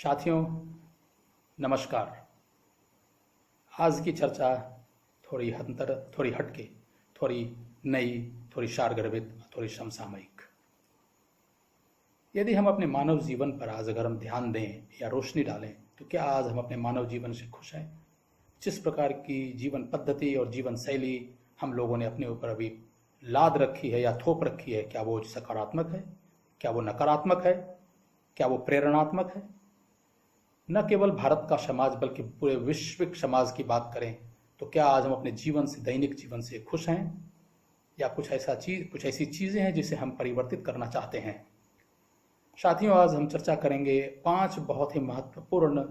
साथियों, नमस्कार। आज की चर्चा थोड़ी हटके, थोड़ी नई, थोड़ी सारगर्भित, थोड़ी समसामयिक। यदि हम अपने मानव जीवन पर आज अगर हम ध्यान दें या रोशनी डालें तो क्या आज हम अपने मानव जीवन से खुश हैं? जिस प्रकार की जीवन पद्धति और जीवन शैली हम लोगों ने अपने ऊपर अभी लाद रखी है या थोप रखी है, क्या वो सकारात्मक है? क्या वो नकारात्मक है? क्या वो प्रेरणात्मक है? न केवल भारत का समाज बल्कि पूरे वैश्विक समाज की बात करें तो क्या आज हम अपने जीवन से, दैनिक जीवन से खुश हैं या कुछ ऐसी चीजें हैं जिसे हम परिवर्तित करना चाहते हैं? साथियों, आज हम चर्चा करेंगे 5 बहुत ही महत्वपूर्ण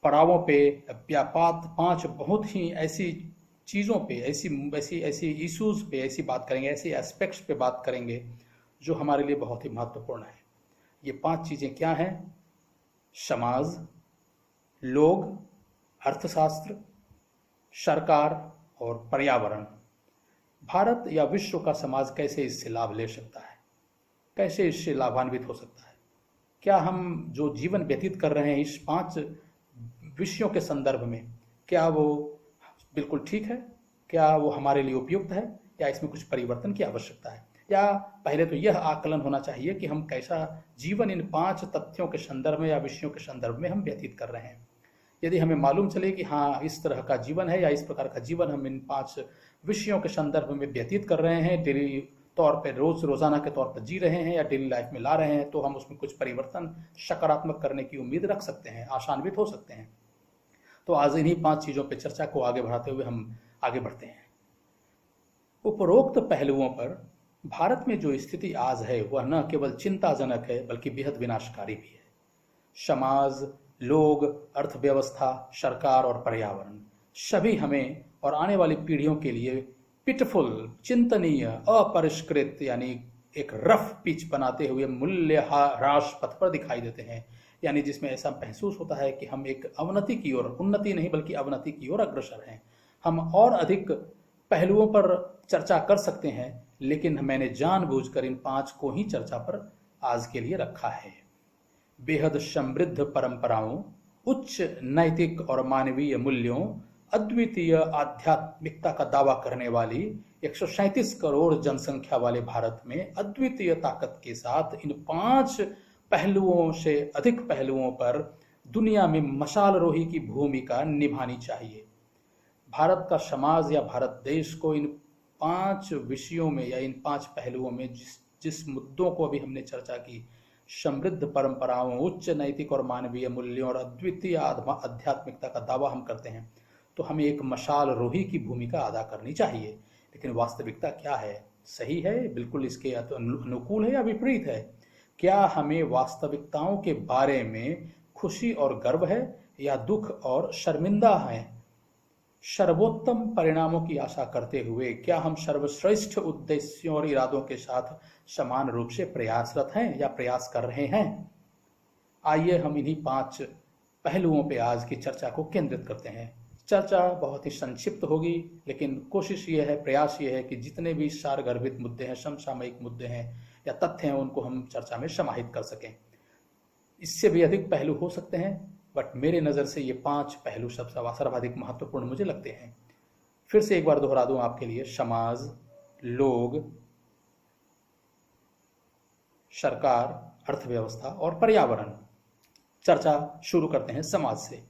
पड़ावों पे या 5 बहुत ही ऐसी चीज़ों पे, ऐसी इश्यूज पे ऐसी बात करेंगे, ऐसी एस्पेक्ट्स पे बात करेंगे जो हमारे लिए बहुत ही महत्वपूर्ण है। ये 5 चीज़ें क्या हैं? समाज, लोग, अर्थशास्त्र, सरकार और पर्यावरण। भारत या विश्व का समाज कैसे इससे लाभ ले सकता है, कैसे इससे लाभान्वित हो सकता है? क्या हम जो जीवन व्यतीत कर रहे हैं इस 5 विषयों के संदर्भ में, क्या वो बिल्कुल ठीक है? क्या वो हमारे लिए उपयुक्त है या इसमें कुछ परिवर्तन की आवश्यकता है? या पहले तो यह आकलन होना चाहिए कि हम कैसा जीवन इन 5 तथ्यों के संदर्भ में या विषयों के संदर्भ में हम व्यतीत कर रहे हैं। यदि हमें मालूम चले कि हाँ, इस तरह का जीवन है या इस प्रकार का जीवन हम इन 5 विषयों के संदर्भ में व्यतीत कर रहे हैं, डेली तौर पे रोजाना के तौर पर जी रहे हैं या डेली लाइफ में ला रहे हैं, तो हम उसमें कुछ परिवर्तन सकारात्मक करने की उम्मीद रख सकते हैं, आशान्वित हो सकते हैं। तो आज इन्हीं 5 चीजों पर चर्चा को आगे बढ़ाते हुए हम आगे बढ़ते हैं। उपरोक्त पहलुओं पर भारत में जो स्थिति आज है वह न केवल चिंताजनक है बल्कि बेहद विनाशकारी भी है। समाज, लोग, अर्थव्यवस्था, सरकार और पर्यावरण सभी हमें और आने वाली पीढ़ियों के लिए पिटफुल, चिंतनीय, अपरिष्कृत यानी एक रफ पिच बनाते हुए मूल्य ह्रास पथ पर दिखाई देते हैं। यानी जिसमें ऐसा महसूस होता है कि हम एक अवनति की ओर, उन्नति नहीं बल्कि अवनति की ओर अग्रसर हैं। हम और अधिक पहलुओं पर चर्चा कर सकते हैं, लेकिन मैंने जानबूझकर इन 5 को ही चर्चा पर आज के लिए रखा है। बेहद समृद्ध परंपराओं, उच्च नैतिक और मानवीय मूल्यों, अद्वितीय आध्यात्मिकता का दावा करने वाली 137 करोड़ जनसंख्या वाले भारत में अद्वितीय ताकत के साथ इन 5 पहलुओं से अधिक पहलुओं पर दुनिया में मशालरोही की भूमिका निभानी चाहिए। भारत का समाज या भारत देश को इन 5 विषयों में या इन 5 पहलुओं में जिस मुद्दों को अभी हमने चर्चा की, समृद्ध परंपराओं, उच्च नैतिक और मानवीय मूल्यों और अद्वितीय आध्यात्मिकता का दावा हम करते हैं, तो हमें एक मशालरोही की भूमिका अदा करनी चाहिए। लेकिन वास्तविकता क्या है? सही है, बिल्कुल इसके अनुकूल है या विपरीत है? क्या हमें वास्तविकताओं के बारे में खुशी और गर्व है या दुख और शर्मिंदा है? सर्वोत्तम परिणामों की आशा करते हुए क्या हम सर्वश्रेष्ठ उद्देश्यों और इरादों के साथ समान रूप से प्रयासरत हैं या प्रयास कर रहे हैं? आइए हम इन्हीं 5 पहलुओं पे आज की चर्चा को केंद्रित करते हैं। चर्चा बहुत ही संक्षिप्त होगी, लेकिन कोशिश ये है, प्रयास ये है कि जितने भी सारगर्भित मुद्दे हैं, समसामयिक मुद्दे हैं या तथ्य हैं, उनको हम चर्चा में समाहित कर सकें। इससे भी अधिक पहलू हो सकते हैं, बट मेरे नज़र से ये 5 पहलू सबसे सर्वाधिक महत्वपूर्ण मुझे लगते हैं। फिर से एक बार दोहरा दूं आपके लिए, समाज, लोग, सरकार, अर्थव्यवस्था और पर्यावरण। चर्चा शुरू करते हैं समाज से।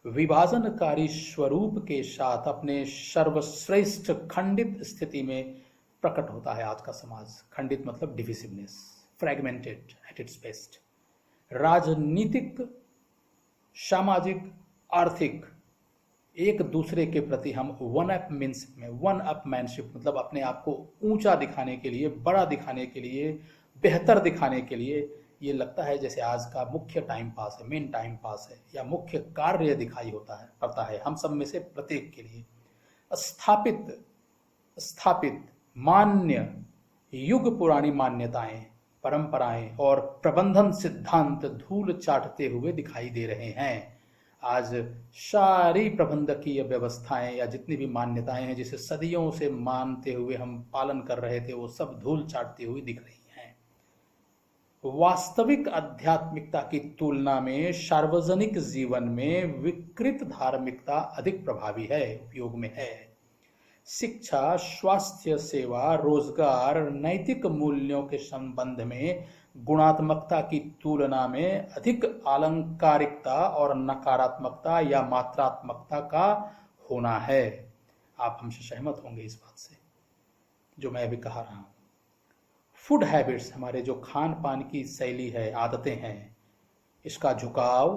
विभाजनकारी स्वरूप के साथ अपने सर्वश्रेष्ठ खंडित स्थिति में प्रकट होता है आज का समाज। खंडित मतलब डिविसिवनेस, फ्रैगमेंटेड एट इट्स बेस्ट। राजनीतिक, सामाजिक, आर्थिक, एक दूसरे के प्रति हम वन अपमैनशिप मतलब अपने आप को ऊंचा दिखाने के लिए, बड़ा दिखाने के लिए, बेहतर दिखाने के लिए, ये लगता है जैसे आज का मुख्य टाइम पास है, मेन टाइम पास है या मुख्य कार्य दिखाई पड़ता है हम सब में से प्रत्येक के लिए। स्थापित मान्य युग पुरानी मान्यताएं, परंपराएं और प्रबंधन सिद्धांत धूल चाटते हुए दिखाई दे रहे हैं। आज सारी प्रबंधकीय व्यवस्थाएं या जितनी भी मान्यताएं हैं जिसे सदियों से मानते हुए हम पालन कर रहे थे, वो सब धूल चाटती हुई दिख रही हैं। वास्तविक आध्यात्मिकता की तुलना में सार्वजनिक जीवन में विकृत धार्मिकता अधिक प्रभावी है, उपयोग में है। शिक्षा, स्वास्थ्य सेवा, रोजगार, नैतिक मूल्यों के संबंध में गुणात्मकता की तुलना में अधिक आलंकारिकता और नकारात्मकता या मात्रात्मकता का होना है। आप हमसे सहमत होंगे इस बात से जो मैं अभी कहा रहा हूं। फूड हैबिट्स, हमारे जो खान पान की शैली है, आदतें हैं, इसका झुकाव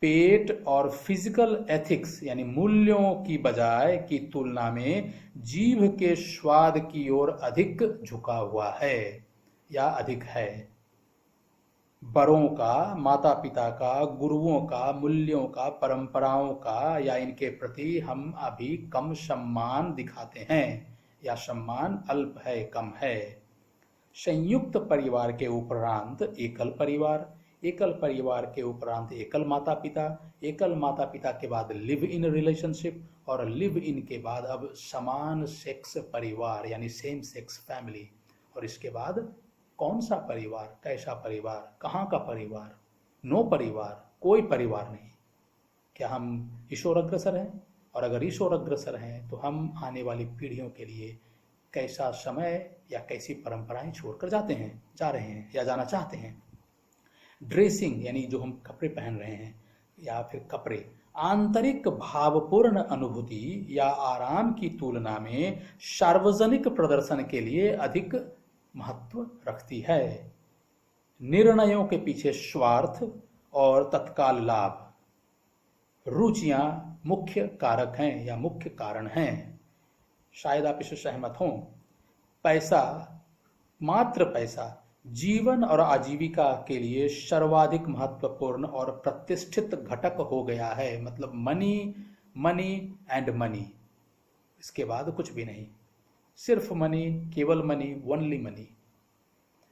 पेट और फिजिकल एथिक्स यानी मूल्यों की बजाय की तुलना में जीभ के स्वाद की ओर अधिक झुका हुआ है या अधिक है। बड़ों का, माता पिता का, गुरुओं का, मूल्यों का, परंपराओं का या इनके प्रति हम अभी कम सम्मान दिखाते हैं या सम्मान अल्प है, कम है। संयुक्त परिवार के उपरांत एकल परिवार, एकल परिवार के उपरांत एकल माता पिता के बाद लिव इन रिलेशनशिप और लिव इन के बाद अब समान सेक्स परिवार यानी सेम सेक्स फैमिली। और इसके बाद कौन सा परिवार, कैसा परिवार, कहाँ का परिवार, नो परिवार, कोई परिवार नहीं। क्या हम ईश्वर अग्रसर हैं? और अगर ईश्वर अग्रसर हैं तो हम आने वाली पीढ़ियों के लिए कैसा समय या कैसी परंपराएं छोड़कर जा रहे हैं या जाना चाहते हैं। ड्रेसिंग यानी जो हम कपड़े पहन रहे हैं या फिर कपड़े आंतरिक भावपूर्ण अनुभूति या आराम की तुलना में सार्वजनिक प्रदर्शन के लिए अधिक महत्व रखती है। निर्णयों के पीछे स्वार्थ और तत्काल लाभ, रुचियां मुख्य कारक हैं या मुख्य कारण हैं। शायद आप इससे सहमत हों। पैसा, मात्र पैसा जीवन और आजीविका के लिए सर्वाधिक महत्वपूर्ण और प्रतिष्ठित घटक हो गया है। मतलब मनी, मनी एंड मनी, इसके बाद कुछ भी नहीं, सिर्फ मनी, केवल मनी, ओनली मनी।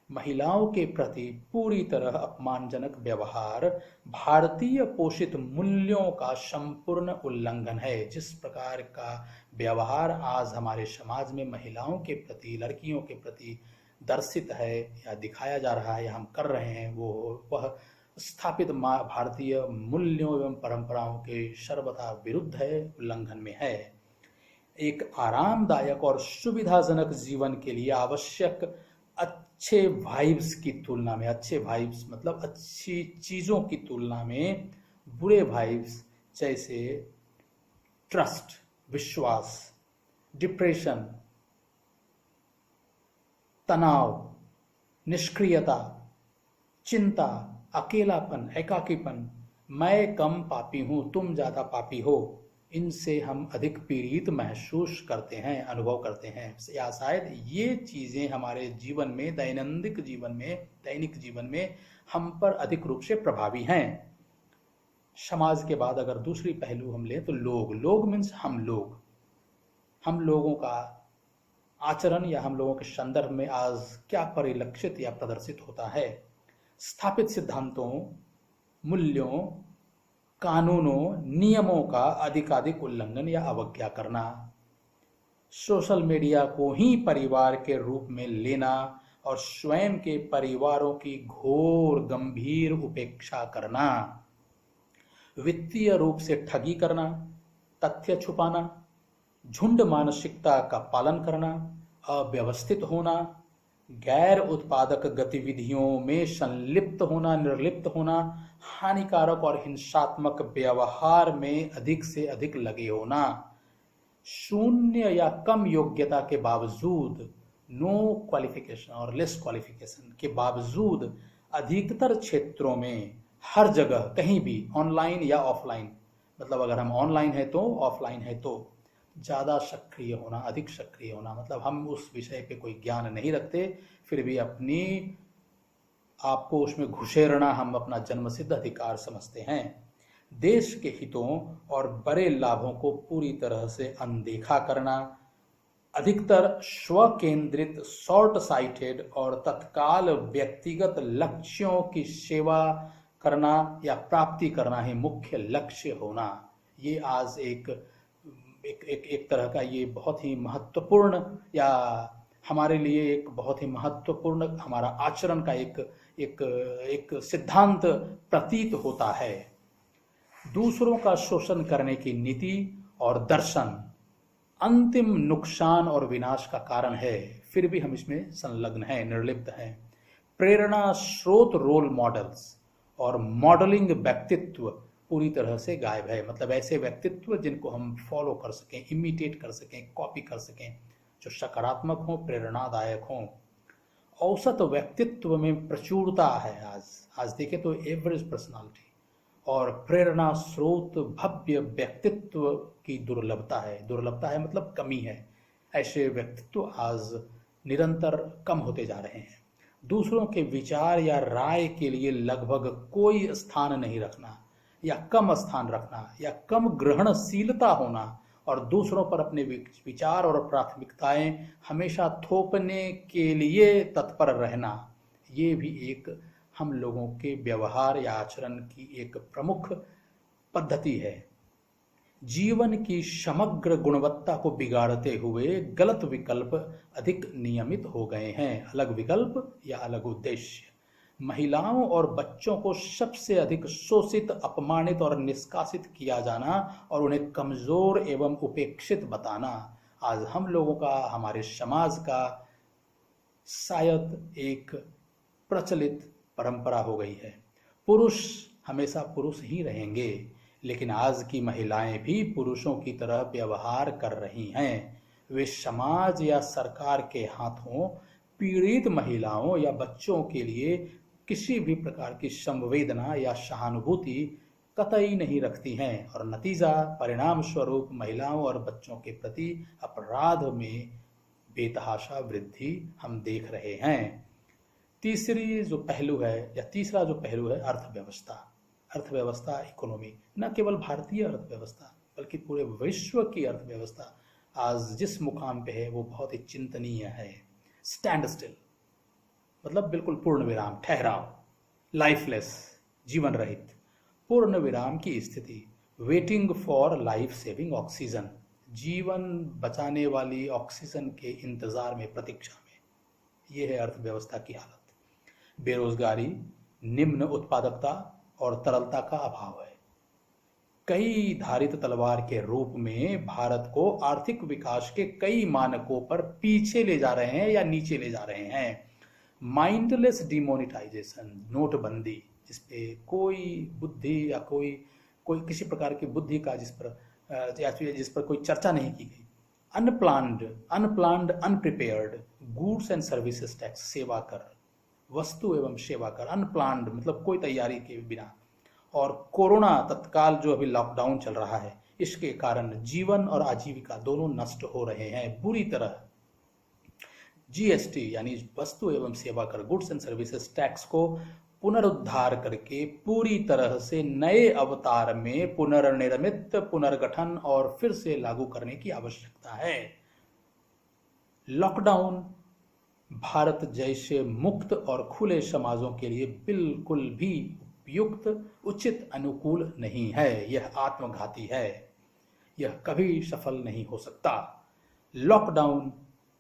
महिलाओं के प्रति पूरी तरह अपमानजनक व्यवहार भारतीय पोषित मूल्यों का संपूर्ण उल्लंघन है। जिस प्रकार का व्यवहार आज हमारे समाज में महिलाओं के प्रति, लड़कियों के प्रति दर्शित है या दिखाया जा रहा है या हम कर रहे हैं, वह स्थापित भारतीय मूल्यों एवं परंपराओं के सर्वथा विरुद्ध है, उल्लंघन में है। एक आरामदायक और सुविधाजनक जीवन के लिए आवश्यक अच्छे वाइब्स की तुलना में, अच्छे वाइब्स मतलब अच्छी चीजों की तुलना में बुरे वाइब्स जैसे ट्रस्ट, विश्वास, डिप्रेशन, तनाव, निष्क्रियता, चिंता, अकेलापन, एकाकीपन, मैं कम पापी हूं, तुम ज्यादा पापी हो, इनसे हम अधिक पीड़ित महसूस करते हैं, अनुभव करते हैं। या शायद ये चीजें हमारे जीवन में, दैनिक जीवन में हम पर अधिक रूप से प्रभावी हैं। समाज के बाद अगर दूसरी पहलू हम लें तो लोग मीन्स हम लोगों का आचरण या हम लोगों के संदर्भ में आज क्या परिलक्षित या प्रदर्शित होता है। स्थापित सिद्धांतों, मूल्यों, कानूनों, नियमों का अधिकाधिक उल्लंघन या अवज्ञा करना, सोशल मीडिया को ही परिवार के रूप में लेना और स्वयं के परिवारों की घोर गंभीर उपेक्षा करना, वित्तीय रूप से ठगी करना, तथ्य छुपाना, झुंड मानसिकता का पालन करना, अव्यवस्थित होना, गैर उत्पादक गतिविधियों में संलिप्त होना, निर्लिप्त होना, हानिकारक और हिंसात्मक व्यवहार में अधिक से अधिक लगे होना, शून्य या कम योग्यता के बावजूद, नो क्वालिफिकेशन और लेस क्वालिफिकेशन के बावजूद अधिकतर क्षेत्रों में, हर जगह, कहीं भी, ऑनलाइन या ऑफलाइन, मतलब अगर हम ऑनलाइन है तो, ऑफलाइन है तो, ज़्यादा सक्रिय होना, अधिक सक्रिय होना। मतलब हम उस विषय पे कोई ज्ञान नहीं रखते, फिर भी अपनी आपको उसमें घुसेड़ना हम अपना जन्मसिद्ध अधिकार समझते हैं। देश के हितों और बड़े लाभों को पूरी तरह से अनदेखा करना, अधिकतर स्वकेंद्रित, शॉर्ट साइटेड और तत्काल व्यक्तिगत लक्ष्यों की सेवा करना या प्राप्ति करना ही मुख्य लक्ष्य होना, ये आज एक तरह का ये बहुत ही महत्वपूर्ण या हमारे लिए एक बहुत ही महत्वपूर्ण हमारा आचरण का एक सिद्धांत प्रतीत होता है। दूसरों का शोषण करने की नीति और दर्शन अंतिम नुकसान और विनाश का कारण है, फिर भी हम इसमें संलग्न हैं, निर्लिप्त हैं। प्रेरणा स्रोत रोल मॉडल्स और मॉडलिंग व्यक्तित्व पूरी तरह से गायब है। मतलब ऐसे व्यक्तित्व जिनको हम फॉलो कर सकें, इमिटेट कर सकें, कॉपी कर सकें, जो सकारात्मक हों, प्रेरणादायक हों। औसत व्यक्तित्व में प्रचुरता है। आज देखें तो एवरेज पर्सनालिटी और प्रेरणा स्रोत भव्य व्यक्तित्व की दुर्लभता है। दुर्लभता है मतलब कमी है। ऐसे व्यक्तित्व आज निरंतर कम होते जा रहे हैं। दूसरों के विचार या राय के लिए लगभग कोई स्थान नहीं रखना या कम स्थान रखना या कम ग्रहणशीलता होना और दूसरों पर अपने विचार और प्राथमिकताएं हमेशा थोपने के लिए तत्पर रहना, ये भी एक हम लोगों के व्यवहार या आचरण की एक प्रमुख पद्धति है। जीवन की समग्र गुणवत्ता को बिगाड़ते हुए गलत विकल्प अधिक नियमित हो गए हैं। अलग विकल्प या अलग उद्देश्य। महिलाओं और बच्चों को सबसे अधिक शोषित, अपमानित और निष्कासित किया जाना और उन्हें कमजोर एवं उपेक्षित बताना आज हम लोगों का, हमारे समाज का शायद एक प्रचलित परंपरा हो गई है। पुरुष हमेशा पुरुष ही रहेंगे, लेकिन आज की महिलाएं भी पुरुषों की तरह व्यवहार कर रही हैं। वे समाज या सरकार के हाथों पीड़ित महिलाओं या बच्चों के लिए किसी भी प्रकार की संवेदना या सहानुभूति कतई नहीं रखती हैं और नतीजा परिणाम स्वरूप महिलाओं और बच्चों के प्रति अपराध में बेतहाशा वृद्धि हम देख रहे हैं। तीसरा जो पहलू है अर्थव्यवस्था। अर्थव्यवस्था, इकोनॉमी, न केवल भारतीय अर्थव्यवस्था बल्कि पूरे विश्व की अर्थव्यवस्था आज जिस मुकाम पे है वो बहुत ही चिंतनीय है। स्टैंड स्टिल मतलब बिल्कुल पूर्ण विराम, ठहराव, लाइफलेस, जीवन रहित, पूर्ण विराम की स्थिति, waiting for life saving oxygen, जीवन बचाने वाली ऑक्सीजन के इंतजार में, प्रतीक्षा में। यह है अर्थव्यवस्था की हालत। बेरोजगारी, निम्न उत्पादकता और तरलता का अभाव है। कई धारित तलवार के रूप में भारत को आर्थिक विकास के कई मानकों पर पीछे ले जा रहे हैं या नीचे ले जा रहे हैं। माइंडलेस डिमोनिटाइजेशन, नोटबंदी, जिसपे कोई बुद्धि या कोई किसी प्रकार की बुद्धि का जिस पर कोई चर्चा नहीं की गई। Unplanned, अनप्रिपेयर्ड, goods and services tax, सेवा कर, वस्तु एवं सेवा कर, अनप्लान्ड मतलब कोई तैयारी के बिना। और कोरोना तत्काल जो अभी लॉकडाउन चल रहा है, इसके कारण जीवन और आजीविका दोनों नष्ट हो रहे हैं बुरी तरह। जीएसटी यानी वस्तु एवं सेवा कर, गुड्स एंड सर्विसेज टैक्स को पुनरुद्धार करके पूरी तरह से नए अवतार में पुनर्निर्मित, पुनर्गठन और फिर से लागू करने की आवश्यकता है। लॉकडाउन भारत जैसे मुक्त और खुले समाजों के लिए बिल्कुल भी उपयुक्त, उचित, अनुकूल नहीं है। यह आत्मघाती है। यह कभी सफल नहीं हो सकता। लॉकडाउन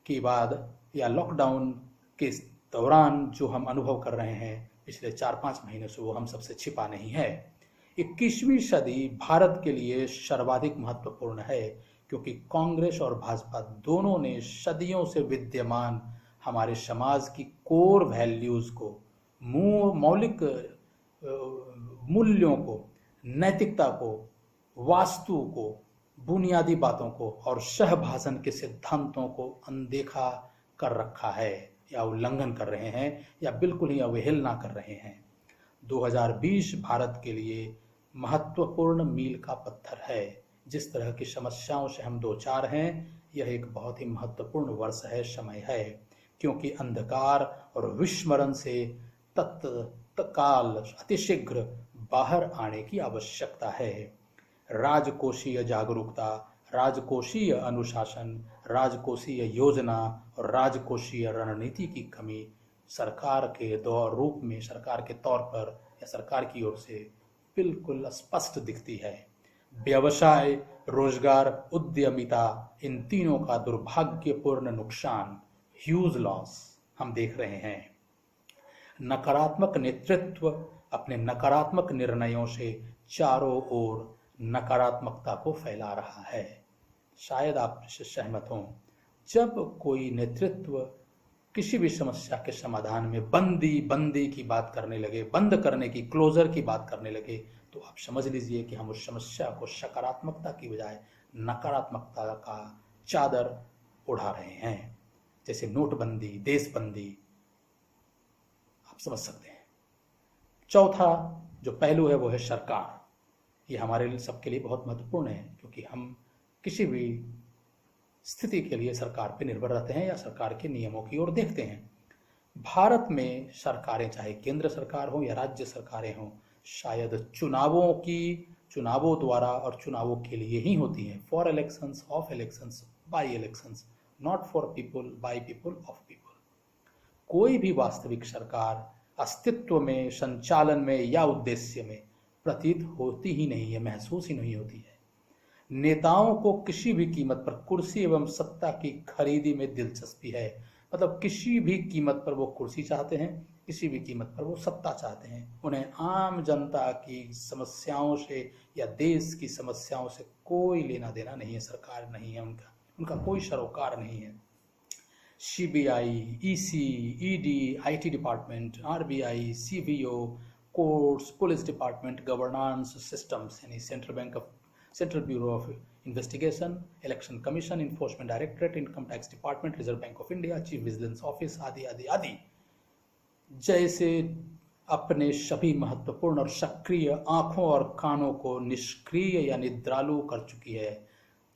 के बाद या लॉकडाउन के दौरान जो हम अनुभव कर रहे हैं पिछले 4-5 महीने से, वो हम सबसे छिपा नहीं है। 21वीं सदी भारत के लिए सर्वाधिक महत्वपूर्ण है क्योंकि कांग्रेस और भाजपा दोनों ने सदियों से विद्यमान हमारे समाज की कोर वैल्यूज को, मौलिक मूल्यों को, नैतिकता को, वास्तु को, बुनियादी बातों को और सहभाषण के सिद्धांतों को अनदेखा कर रखा है या उल्लंघन कर रहे हैं या बिल्कुल ही अवहेलना कर रहे हैं। 2020 भारत के लिए महत्वपूर्ण मील का पत्थर है। जिस तरह की समस्याओं से हम दो चार हैं, यह एक बहुत ही महत्वपूर्ण वर्ष है, समय है, क्योंकि अंधकार और विस्मरण से तत्काल अतिशीघ्र बाहर आने की आवश्यकता है। राजकोषीय जागरूकता, राजकोषीय अनुशासन, राजकोषीय योजना और राजकोषीय रणनीति की कमी सरकार के रूप में, सरकार के तौर पर या सरकार की ओर से बिल्कुल स्पष्ट दिखती है। व्यवसाय, रोजगार, उद्यमिता, इन तीनों का दुर्भाग्यपूर्ण नुकसान, ह्यूज लॉस हम देख रहे हैं। नकारात्मक नेतृत्व अपने नकारात्मक निर्णयों से चारों ओर नकारात्मकता को फैला रहा है। शायद आप इससे सहमत हों। जब कोई नेतृत्व किसी भी समस्या के समाधान में बंदी की बात करने लगे, बंद करने की, क्लोजर की बात करने लगे, तो आप समझ लीजिए कि हम उस समस्या को सकारात्मकता की बजाय नकारात्मकता का चादर उड़ा रहे हैं। जैसे नोटबंदी, देशबंदी, आप समझ सकते हैं। चौथा जो पहलू है वो है सरकार। ये हमारे सबके लिए बहुत महत्वपूर्ण है, क्योंकि हम किसी भी स्थिति के लिए सरकार पर निर्भर रहते हैं या सरकार के नियमों की ओर देखते हैं। भारत में सरकारें, चाहे केंद्र सरकार हो या राज्य सरकारें हों, शायद चुनावों द्वारा और चुनावों के लिए ही होती हैं। For elections, of elections, by elections, not for people, by people, of people. कोई भी वास्तविक सरकार अस्तित्व में, संचालन में या उद्देश्य में प्रतीत होती ही नहीं है, महसूस ही नहीं होती है। नेताओं को किसी भी कीमत पर कुर्सी एवं सत्ता की खरीदी में दिलचस्पी है। मतलब किसी भी कीमत पर वो कुर्सी चाहते हैं, किसी भी कीमत पर वो सत्ता चाहते हैं। उन्हें आम जनता की समस्याओं से या देश की समस्याओं से कोई लेना देना नहीं है। सरकार नहीं है उनका कोई सरोकार नहीं है। CBI, EC, ED, IT department, RBI, CBO, courts, police department, governance systems यानी central bureau of investigation, election commission, enforcement directorate, income tax department, reserve bank of India, chief vigilance office आदि आदि आदि जैसे अपने सभी महत्वपूर्ण और सक्रिय आंखों और कानों को निष्क्रिय या निद्रालु कर चुकी है।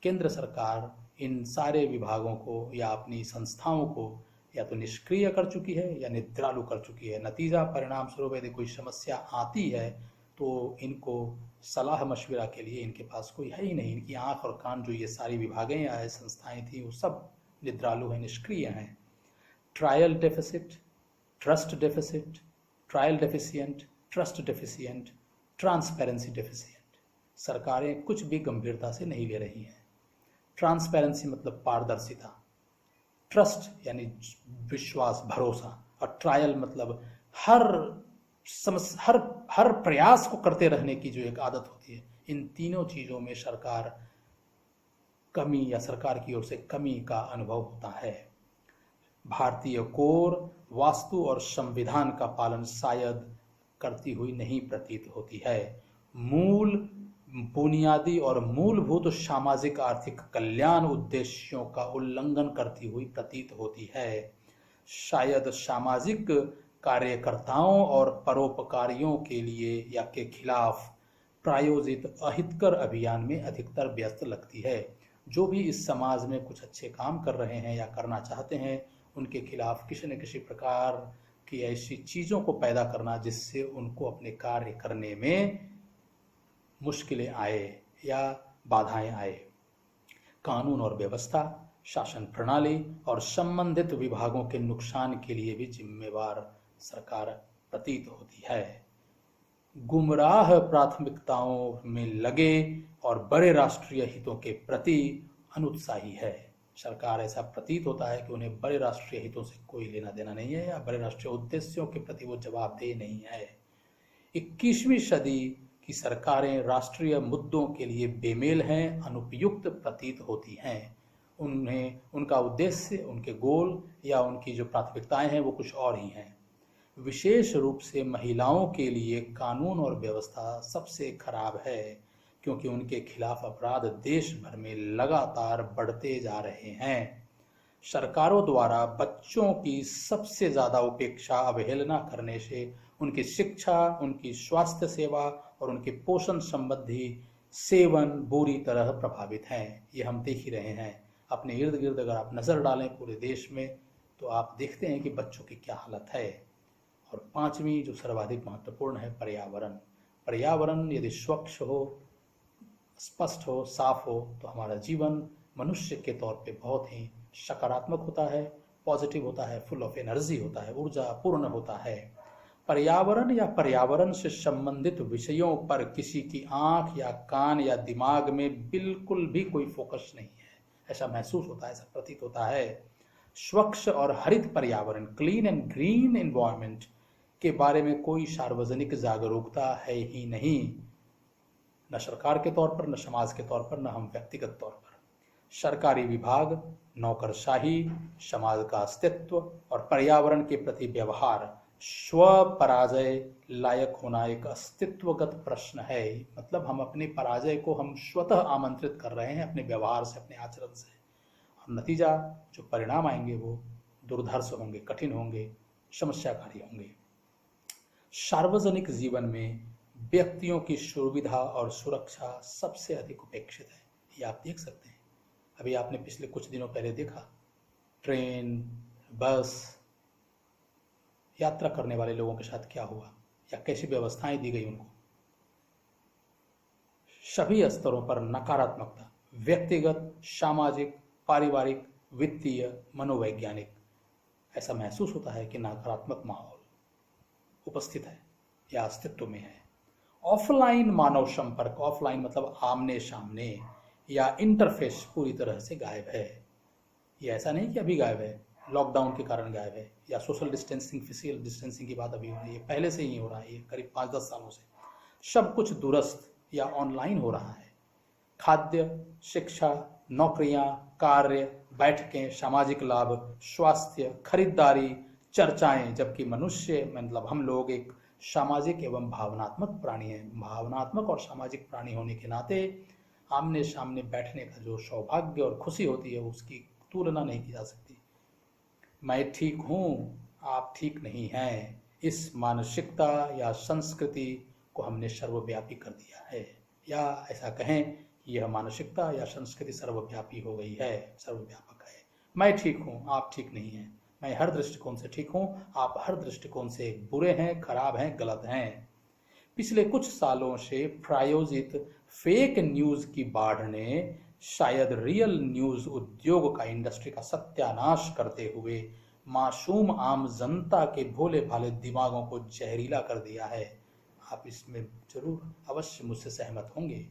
केंद्र सरकार इन सारे विभागों को या अपनी संस्थाओं को या तो निष्क्रिय कर चुकी है या निद्रालु कर चुकी है। नतीजा परिणाम स्वरूप यदि कोई समस्या आती है तो इनको सलाह मशविरा के लिए इनके पास कोई है ही नहीं। इनकी आंख और कान, जो ये सारी विभागें या संस्थाएं थी, वो सब निद्रालु हैं, निष्क्रिय हैं। Trial deficit, trust deficit, trial deficient, trust deficient, transparency deficient. सरकारें कुछ भी गंभीरता से नहीं ले रही हैं। ट्रांसपेरेंसी मतलब पारदर्शिता, ट्रस्ट यानी विश्वास, भरोसा, और ट्रायल मतलब हर प्रयास को करते रहने की जो एक आदत होती है। इन तीनों चीजों में कमी या सरकार की ओर से कमी का अनुभव होता है। भारतीय कोर, वास्तु और संविधान का पालन शायद करती हुई नहीं प्रतीत होती है। बुनियादी और मूलभूत सामाजिक आर्थिक कल्याण उद्देश्यों का उल्लंघन करती हुई प्रतीत होती है। शायद सामाजिक कार्यकर्ताओं और परोपकारियों के लिए या के खिलाफ प्रायोजित अहितकर अभियान में अधिकतर व्यस्त लगती है। जो भी इस समाज में कुछ अच्छे काम कर रहे हैं या करना चाहते हैं, उनके खिलाफ किसी न किसी प्रकार की ऐसी चीज़ों को पैदा करना जिससे उनको अपने कार्य करने में मुश्किलें आए या बाधाएं आए। कानून और व्यवस्था, शासन प्रणाली और संबंधित विभागों के नुकसान के लिए भी जिम्मेवार सरकार प्रतीत होती है। गुमराह प्राथमिकताओं में लगे और बड़े राष्ट्रीय हितों के प्रति अनुत्साही है। सरकार, ऐसा प्रतीत होता है कि उन्हें बड़े राष्ट्रीय हितों से कोई लेना देना नहीं है या बड़े राष्ट्रीय उद्देश्यों के प्रति वो जवाबदेह नहीं है। 21वीं सदी की सरकारें राष्ट्रीय मुद्दों के लिए बेमेल हैं, अनुपयुक्त प्रतीत होती हैं। उनका उद्देश्य, उनके गोल या उनकी जो प्राथमिकताएं हैं वो कुछ और ही हैं। विशेष रूप से महिलाओं के लिए कानून और व्यवस्था सबसे खराब है, क्योंकि उनके खिलाफ अपराध देश भर में लगातार बढ़ते जा रहे हैं। सरकारों द्वारा बच्चों की सबसे ज़्यादा उपेक्षा, अवहेलना करने से उनकी शिक्षा, उनकी स्वास्थ्य सेवा और उनके पोषण संबंधी सेवन बुरी तरह प्रभावित हैं। ये हम देख ही रहे हैं। अपने इर्द गिर्द अगर आप नज़र डालें पूरे देश में तो आप देखते हैं कि बच्चों की क्या हालत है। और 5वीं जो सर्वाधिक महत्वपूर्ण है, पर्यावरण। पर्यावरण यदि स्वच्छ हो, स्पष्ट हो, साफ हो तो हमारा जीवन मनुष्य के तौर पे बहुत ही सकारात्मक होता है, पॉजिटिव होता है, फुल ऑफ एनर्जी होता है, ऊर्जा पूर्ण होता है। पर्यावरण या पर्यावरण से संबंधित विषयों पर किसी की आंख या कान या दिमाग में बिल्कुल भी कोई फोकस नहीं है, ऐसा महसूस होता है, ऐसा प्रतीत होता है। स्वच्छ और हरित पर्यावरण, क्लीन एंड ग्रीन एनवायरनमेंट के बारे में कोई सार्वजनिक जागरूकता है ही नहीं, न सरकार के तौर पर, न समाज के तौर पर, न हम व्यक्तिगत तौर पर। सरकारी विभाग, नौकरशाही, समाज का अस्तित्व और पर्यावरण के प्रति व्यवहार स्व पराजय लायक होना एक अस्तित्वगत प्रश्न है। मतलब हम अपने पराजय को हम स्वतः आमंत्रित कर रहे हैं अपने व्यवहार से, अपने आचरण से, और नतीजा जो परिणाम आएंगे वो दुर्धर्ष होंगे, कठिन होंगे, समस्याकारी होंगे। सार्वजनिक जीवन में व्यक्तियों की सुविधा और सुरक्षा सबसे अधिक उपेक्षित है, ये आप देख सकते हैं। अभी आपने पिछले कुछ दिनों पहले देखा, ट्रेन, बस, यात्रा करने वाले लोगों के साथ क्या हुआ या कैसी व्यवस्थाएं दी गई उनको। सभी स्तरों पर नकारात्मकता, व्यक्तिगत, सामाजिक, पारिवारिक, वित्तीय, मनोवैज्ञानिक, ऐसा महसूस होता है कि नकारात्मक माहौल उपस्थित है या अस्तित्व में है। ऑफलाइन मानव संपर्क, ऑफलाइन मतलब आमने सामने या इंटरफेस पूरी तरह से गायब है। ये ऐसा नहीं कि अभी गायब है, लॉकडाउन के कारण गायब है, या सोशल डिस्टेंसिंग, फिजिकल डिस्टेंसिंग की बात अभी हो रही है, पहले से ही हो रहा है, ये करीब 5-10 सालों से सब कुछ दूरस्थ या ऑनलाइन हो रहा है। खाद्य, शिक्षा, नौकरियां, कार्य, बैठकें, सामाजिक लाभ, स्वास्थ्य, खरीदारी, चर्चाएं, जबकि मनुष्य मतलब हम लोग एक सामाजिक एवं भावनात्मक प्राणी हैं। भावनात्मक और सामाजिक प्राणी होने के नाते आमने सामने बैठने का जो सौभाग्य और खुशी होती है उसकी तुलना नहीं की जा सकती। मैं ठीक हूँ, आप ठीक नहीं हैं, इस मानसिकता या संस्कृति को हमने सर्वव्यापी कर दिया है, या ऐसा कहें यह मानसिकता या संस्कृति सर्वव्यापी हो गई है, सर्वव्यापक है। मैं ठीक हूँ, आप ठीक नहीं हैं, मैं हर दृष्टिकोण से ठीक हूँ, आप हर दृष्टिकोण से बुरे हैं, खराब हैं, गलत हैं। पिछले कुछ सालों से प्रायोजित फेक न्यूज की बाढ़ ने शायद रियल न्यूज उद्योग का, इंडस्ट्री का सत्यानाश करते हुए मासूम आम जनता के भोले भाले दिमागों को जहरीला कर दिया है। आप इसमें जरूर अवश्य मुझसे सहमत होंगे।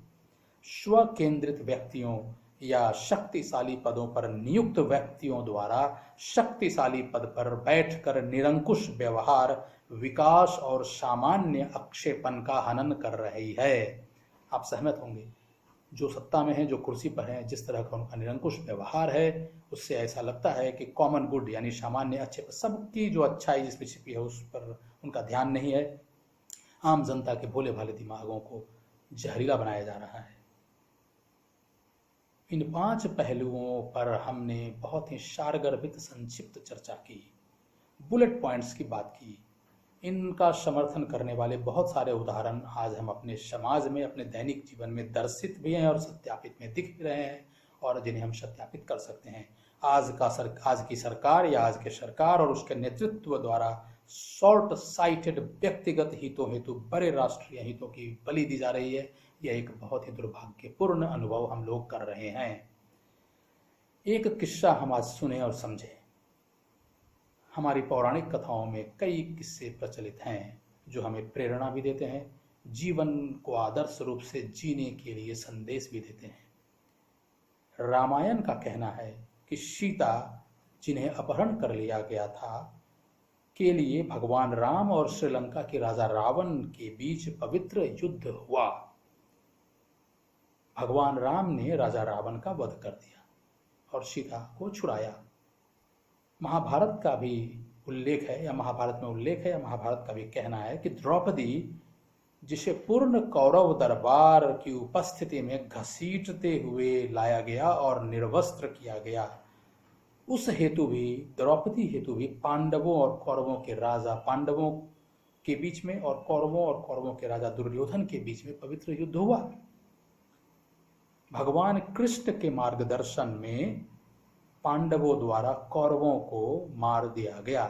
स्व केंद्रित व्यक्तियों या शक्तिशाली पदों पर नियुक्त व्यक्तियों द्वारा शक्तिशाली पद पर बैठकर निरंकुश व्यवहार विकास और सामान्य अक्षेपण का हनन कर रही है। आप सहमत होंगे, जो सत्ता में है, जो कुर्सी पर है, जिस तरह का उनका निरंकुश व्यवहार है, उससे ऐसा लगता है कि कॉमन गुड यानी सामान्य अच्छे पर, सबकी जो अच्छाई जिसमें छिपी है उस पर उनका ध्यान नहीं है। आम जनता के भोले भाले दिमागों को जहरीला बनाया जा रहा है। इन 5 पहलुओं पर हमने बहुत ही सारगर्भित संक्षिप्त चर्चा की, बुलेट पॉइंट्स की बात की। इनका समर्थन करने वाले बहुत सारे उदाहरण आज हम अपने समाज में, अपने दैनिक जीवन में दर्शित भी हैं और सत्यापित में दिख भी रहे हैं, और जिन्हें हम सत्यापित कर सकते हैं। आज की सरकार या आज के सरकार और उसके नेतृत्व द्वारा शॉर्ट साइटेड व्यक्तिगत हितों हेतु बड़े राष्ट्रीय हितों की बलि दी जा रही है। यह एक बहुत ही दुर्भाग्यपूर्ण अनुभव हम लोग कर रहे हैं। एक किस्सा हम आज सुने और समझे। हमारी पौराणिक कथाओं में कई किस्से प्रचलित हैं जो हमें प्रेरणा भी देते हैं, जीवन को आदर्श रूप से जीने के लिए संदेश भी देते हैं। रामायण का कहना है कि सीता, जिन्हें अपहरण कर लिया गया था, के लिए भगवान राम और श्रीलंका के राजा रावण के बीच पवित्र युद्ध हुआ। भगवान राम ने राजा रावण का वध कर दिया और सीता को छुड़ाया। महाभारत का भी उल्लेख है, या महाभारत में उल्लेख है, या महाभारत का भी कहना है कि द्रौपदी, जिसे पूर्ण कौरव दरबार की उपस्थिति में घसीटते हुए लाया गया और निर्वस्त्र किया गया, उस हेतु भी, द्रौपदी हेतु भी पांडवों और कौरवों के राजा, पांडवों के बीच में और कौरवों के राजा दुर्योधन के बीच में पवित्र युद्ध हुआ। भगवान कृष्ण के मार्गदर्शन में पांडवों द्वारा कौरवों को मार दिया गया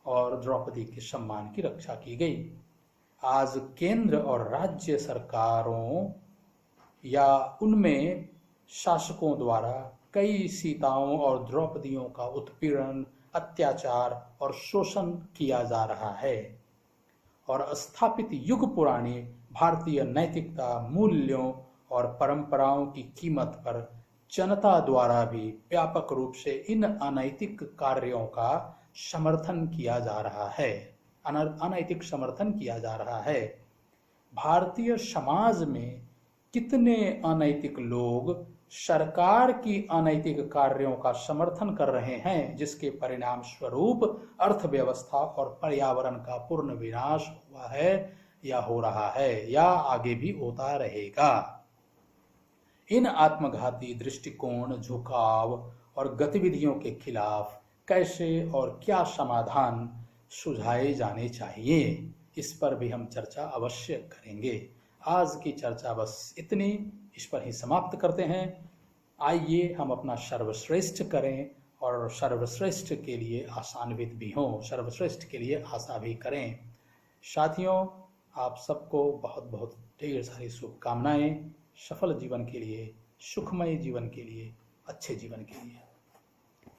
और द्रौपदी के सम्मान की रक्षा की गई। आज केंद्र और राज्य सरकारों या उनमें शासकों द्वारा कई सीताओं और द्रौपदियों का उत्पीड़न, अत्याचार और शोषण किया जा रहा है, और स्थापित युग पुरानी भारतीय नैतिकता, मूल्यों और परंपराओं की कीमत पर जनता द्वारा भी व्यापक रूप से इन अनैतिक कार्यों का समर्थन किया जा रहा है, अनैतिक समर्थन किया जा रहा है। भारतीय समाज में कितने अनैतिक लोग सरकार की अनैतिक कार्यों का समर्थन कर रहे हैं, जिसके परिणाम स्वरूप अर्थव्यवस्था और पर्यावरण का पूर्ण विनाश हुआ है या हो रहा है या आगे भी होता रहेगा। इन आत्मघाती दृष्टिकोण, झुकाव और गतिविधियों के खिलाफ कैसे और क्या समाधान सुझाए जाने चाहिए, इस पर भी हम चर्चा अवश्य करेंगे। आज की चर्चा बस इतनी, इस पर ही समाप्त करते हैं। आइए हम अपना सर्वश्रेष्ठ करें और सर्वश्रेष्ठ के लिए आशान्वित भी हों, सर्वश्रेष्ठ के लिए आशा भी करें। साथियों, आप सबको बहुत बहुत ढेर सारी शुभकामनाएं सफल जीवन के लिए, सुखमय जीवन के लिए, अच्छे जीवन के लिए।